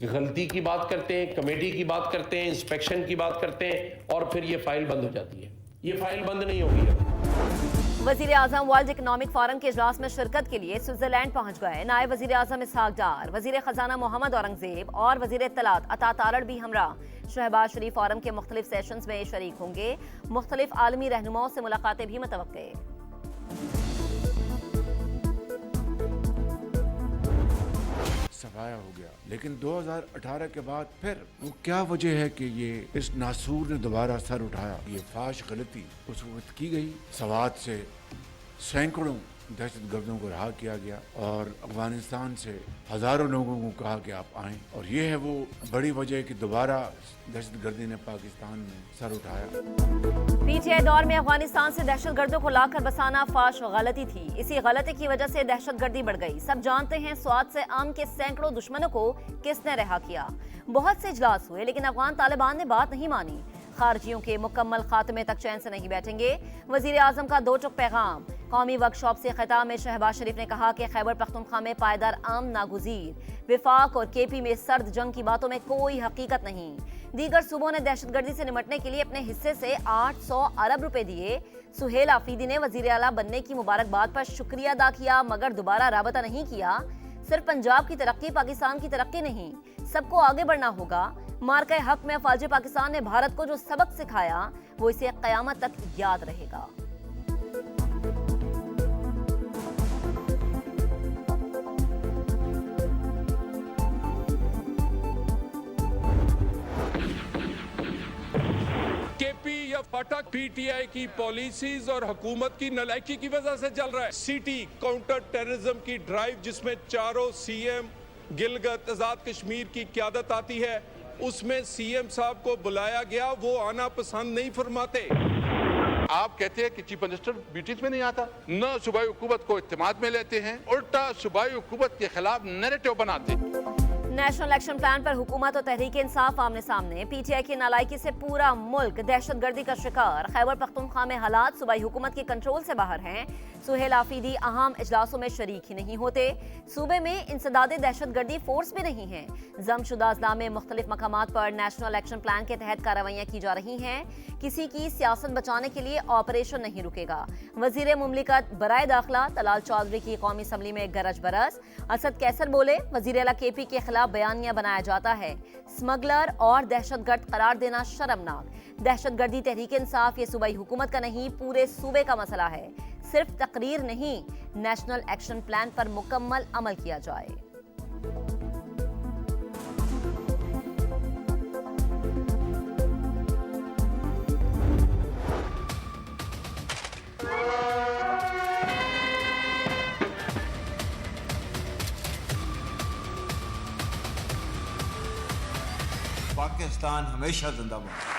غلطی کی بات کرتے ہیں، کمیٹی کی بات کرتے ہیں، انسپیکشن کی بات کرتے ہیں اور پھر یہ فائل بند ہو جاتی ہے. یہ فائل بند نہیں ہوگی اب. وزیر اعظم ورلڈ اکنامک فورم کے اجلاس میں شرکت کے لیے سوئٹزرلینڈ پہنچ گئے. نائب وزیر اعظم اسحاق ڈار، وزیر خزانہ محمد اورنگزیب اور وزیر اطلاعات عطا تارڑ بھی ہمراہ. شہباز شریف فورم کے مختلف سیشنز میں شریک ہوں گے. مختلف عالمی رہنماؤں سے ملاقاتیں بھی متوقع. صفایا ہو گیا، لیکن 2018 کے بعد پھر وہ کیا وجہ ہے کہ یہ اس ناسور نے دوبارہ سر اٹھایا؟ یہ فاش غلطی اس وقت کی گئی. سوات سے سینکڑوں دہشت گردوں کو رہا کیا گیا اور افغانستان سے ہزاروں لوگوں کو کہا کہ آپ آئیں، اور یہ ہے وہ بڑی وجہ کہ دوبارہ دہشت گردی نے پاکستان میں سر اٹھایا. پی ٹی آئی دور میں افغانستان سے دہشت گردوں کو لا کر بسانا فاش غلطی تھی. اسی غلطی کی وجہ سے دہشت گردی بڑھ گئی. سب جانتے ہیں سوات سے عام کے سینکڑوں دشمنوں کو کس نے رہا کیا. بہت سے اجلاس ہوئے لیکن افغان طالبان نے بات نہیں مانی. خارجیوں کے مکمل خاتمے تک چین سے نہیں بیٹھیں گے. وزیر اعظم کا 2 ٹک پیغام. قومی ورکشاپ سے خطاب میں شہباز شریف نے کہا کہ خیبر پختونخوا میں پائیدار امن ناگزیر. وفاق اور کے پی میں سرد جنگ کی باتوں میں کوئی حقیقت نہیں. دیگر صوبوں نے دہشت گردی سے نمٹنے کے لیے اپنے حصے سے 800 ارب روپے دیے. سہیل آفریدی نے وزیر اعلیٰ بننے کی مبارکباد پر شکریہ ادا کیا مگر دوبارہ رابطہ نہیں کیا. صرف پنجاب کی ترقی پاکستان کی ترقی نہیں، سب کو آگے بڑھنا ہوگا. مارکہ حق میں فوج پاکستان نے بھارت کو جو سبق سکھایا وہ اسے قیامت تک یاد رہے گا. کے پی یا پٹک پی ٹی آئی کی پالیسیز اور حکومت کی نالائکی کی وجہ سے چل رہا ہے. سٹی کاؤنٹر ٹیررزم کی ڈرائیو جس میں چاروں سی ایم گلگت آزاد کشمیر کی قیادت آتی ہے، اس میں سی ایم صاحب کو بلایا گیا، وہ آنا پسند نہیں فرماتے. آپ کہتے ہیں کہ چیف منسٹر میٹنگز میں نہیں آتا، نہ صوبائی حکومت کو اعتماد میں لیتے ہیں، الٹا صوبائی حکومت کے خلاف نیریٹو بناتے ہیں. نیشنل ایکشن پلان پر حکومت اور تحریک انصاف آمنے سامنے. پی ٹی آئی کی نالائکی سے پورا ملک دہشت گردی کا شکار. خیبر پختونخوا میں حالات صوبائی حکومت کے کنٹرول سے باہر ہیں. سہیل آفریدی اہم اجلاسوں میں شریک ہی نہیں ہوتے. صوبے میں انسداد دہشت گردی فورس بھی نہیں ہے. ضم شدہ اضلاع میں مختلف مقامات پر نیشنل ایکشن پلان کے تحت کارروائیاں کی جا رہی ہیں. کسی کی سیاست بچانے کے لیے آپریشن نہیں رکے گا. وزیر مملکت برائے داخلہ طلال چودھری کی قومی اسمبلی میں گرج برس. اسد کیسر بولے وزیر اعلیٰ کے پی کے خلاف بیانیہ بنایا جاتا ہے. اسمگلر اور دہشت گرد قرار دینا شرمناک. دہشت گردی تحریک انصاف یہ صوبائی حکومت کا نہیں پورے صوبے کا مسئلہ ہے. صرف تقریر نہیں، نیشنل ایکشن پلان پر مکمل عمل کیا جائے. پاکستان ہمیشہ زندہ باد.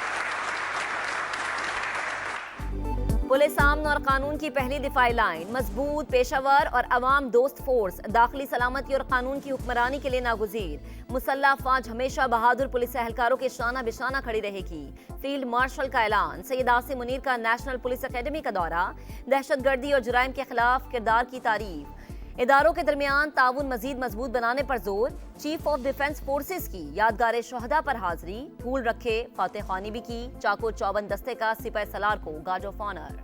پولیس امن اور قانون کی پہلی دفاعی لائن. مضبوط، پیشہ ور اور عوام دوست فورس داخلی سلامتی اور قانون کی حکمرانی کے لیے ناگزیر. مسلح افواج ہمیشہ بہادر پولیس اہلکاروں کے شانہ بشانہ کھڑی رہے گی. فیلڈ مارشل کا اعلان. سید عاصم منیر کا نیشنل پولیس اکیڈمی کا دورہ. دہشت گردی اور جرائم کے خلاف کردار کی تعریف. اداروں کے درمیان تعاون مزید مضبوط بنانے پر زور. چیف آف ڈیفنس فورسز کی یادگار شہداء پر حاضری. پھول رکھے، فاتح خوانی بھی کی. چاکو چوبند دستے کا سپہ سالار کو گارڈ آف آنر.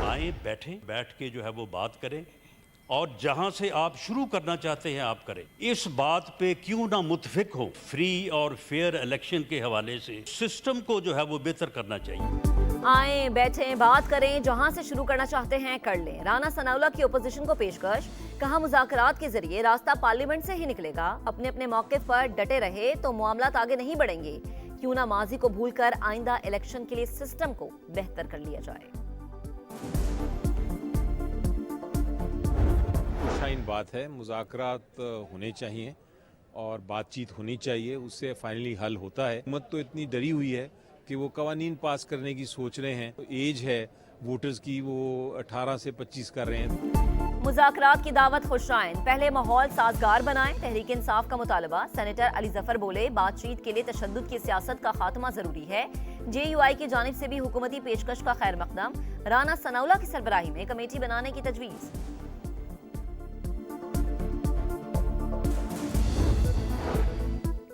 آئیں، بیٹھیں، بیٹھ کے جو ہے وہ بات کریں اور جہاں سے آپ شروع کرنا چاہتے ہیں آپ کریں. اس بات پہ کیوں نہ متفق ہو. فری اور فیئر الیکشن کے حوالے سے سسٹم کو جو ہے وہ بہتر کرنا چاہیے. آئیں، بیٹھیں، بات کریں، جہاں سے شروع کرنا چاہتے ہیں کر لیں. رانا ثناءاللہ کی اپوزیشن کو پیشکش. کہا مذاکرات کے ذریعے راستہ پارلیمنٹ سے ہی نکلے گا. اپنے اپنے موقف پر ڈٹے رہے تو معاملات آگے نہیں بڑھیں گے. کیوں نہ ماضی کو بھول کر آئندہ الیکشن کے لیے سسٹم کو بہتر کر لیا جائے. شائن بات ہے، مذاکرات ہونے چاہیے اور بات چیت ہونی چاہیے، اس سے فائنلی حل ہوتا ہے. حکومت تو اتنی ڈری ہوئی ہے کہ وہ قوانین پاس کرنے کی سوچ رہے ہیں. ایج ہے ووٹرز کی وہ 18 سے 25 کر رہے ہیں. مذاکرات کی دعوت خوشائند، پہلے ماحول سازگار بنائیں، تحریک انصاف کا مطالبہ۔ سینیٹر علی ظفر بولے بات چیت کے لیے تشدد کی سیاست کا خاتمہ ضروری ہے۔ جے یو آئی کی جانب سے بھی حکومتی پیشکش کا خیر مقدم۔ رانا ثناءاللہ کی سربراہی میں کمیٹی بنانے کی تجویز۔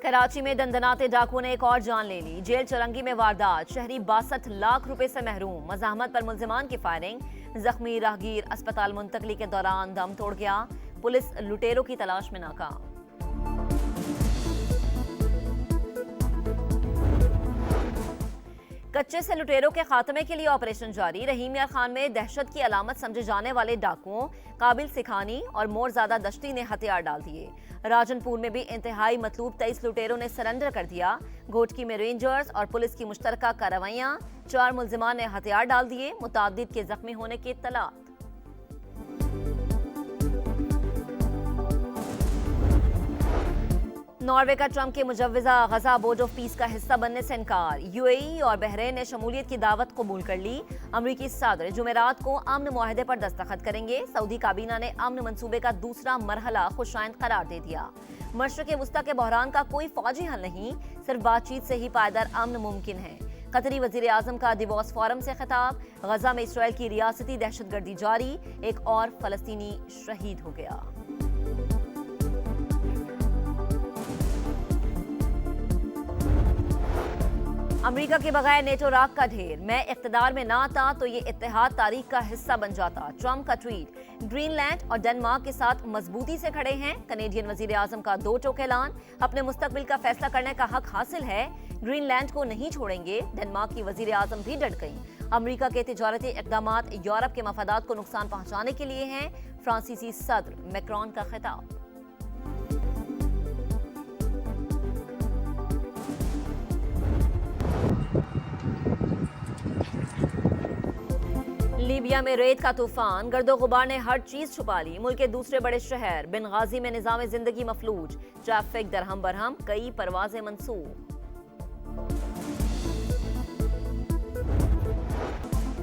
کراچی میں دندناتے ڈاکو نے ایک اور جان لے لی، جیل چرنگی میں واردات، شہری 62 لاکھ روپے سے محروم، مزاحمت پر ملزمان کی فائرنگ، زخمی راہگیر اسپتال منتقلی کے دوران دم توڑ گیا، پولیس لٹیروں کی تلاش میں ناکام۔ کچے سے لٹیروں کے خاتمے کے لیے آپریشن جاری، رحیم یار خان میں دہشت کی علامت سمجھے جانے والے ڈاکوؤں قابل سکھانی اور مورزادہ دشتی نے ہتھیار ڈال دیے۔ راجن پور میں بھی انتہائی مطلوب 23 لٹیروں نے سرنڈر کر دیا، گھوٹکی میں رینجرز اور پولیس کی مشترکہ کارروائیاں، 4 ملزمان نے ہتھیار ڈال دیے، متعدد کے زخمی ہونے کی اطلاعات۔ ناروے کا ٹرمپ کے مجوزہ غزہ بورڈ آف پیس کا حصہ بننے سے انکار، یو اے ای اور بحرین نے شمولیت کی دعوت قبول کر لی۔ امریکی صدر جمعرات کو امن معاہدے پر دستخط کریں گے، سعودی کابینہ نے امن منصوبے کا دوسرا مرحلہ خوشائند قرار دے دیا۔ مشرق وسطی کے بحران کا کوئی فوجی حل نہیں، صرف بات چیت سے ہی پائیدار امن ممکن ہے۔ قطری وزیر اعظم کا دیووس فورم سے خطاب، غزہ میں اسرائیل کی ریاستی دہشت گردی جاری، ایک اور فلسطینی شہید ہو گیا۔ امریکہ کے بغیر نیٹو راک کا ڈھیر، میں اقتدار میں نہ آتا تو یہ اتحاد تاریخ کا حصہ بن جاتا، ٹرمپ کا ٹویٹ۔ گرین لینڈ اور ڈنمارک کے ساتھ مضبوطی سے کھڑے ہیں، کینیڈین وزیر اعظم کا 2 ٹوک اعلان، اپنے مستقبل کا فیصلہ کرنے کا حق حاصل ہے، گرین لینڈ کو نہیں چھوڑیں گے، ڈنمارک کی وزیر اعظم بھی ڈٹ گئیں۔ امریکہ کے تجارتی اقدامات یورپ کے مفادات کو نقصان پہنچانے کے لیے ہیں، فرانسیسی صدر میکرون کا خطاب۔ لیبیا میں ریت کا طوفان، گرد و غبار نے ہر چیز چھپا لی، ملک کے دوسرے بڑے شہر بنغازی میں نظام زندگی مفلوج، ٹریفک درہم برہم، کئی پروازیں منسوخ۔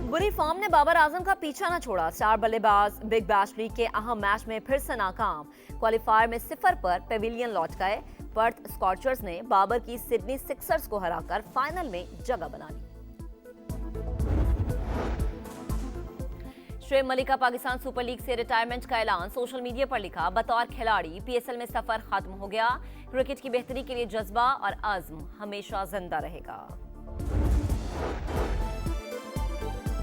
بری فارم نے بابر اعظم کا پیچھا نہ چھوڑا، اسٹار بلے باز بگ بیش لیگ کے اہم میچ میں پھر سے ناکام، کوالیفائر میں 0 پر پیویلین لوٹ گئے، پرتھ اسکارچرز نے بابر کی سڈنی سکسرز کو ہرا کر فائنل میں جگہ بنا لی۔ شعیب ملک کا پاکستان سپر لیگ سے ریٹائرمنٹ کا اعلان، سوشل میڈیا پر لکھا بطور کھلاڑی پی ایس ایل میں سفر ختم ہو گیا، کرکٹ کی بہتری کے لیے جذبہ اور عزم ہمیشہ زندہ رہے گا۔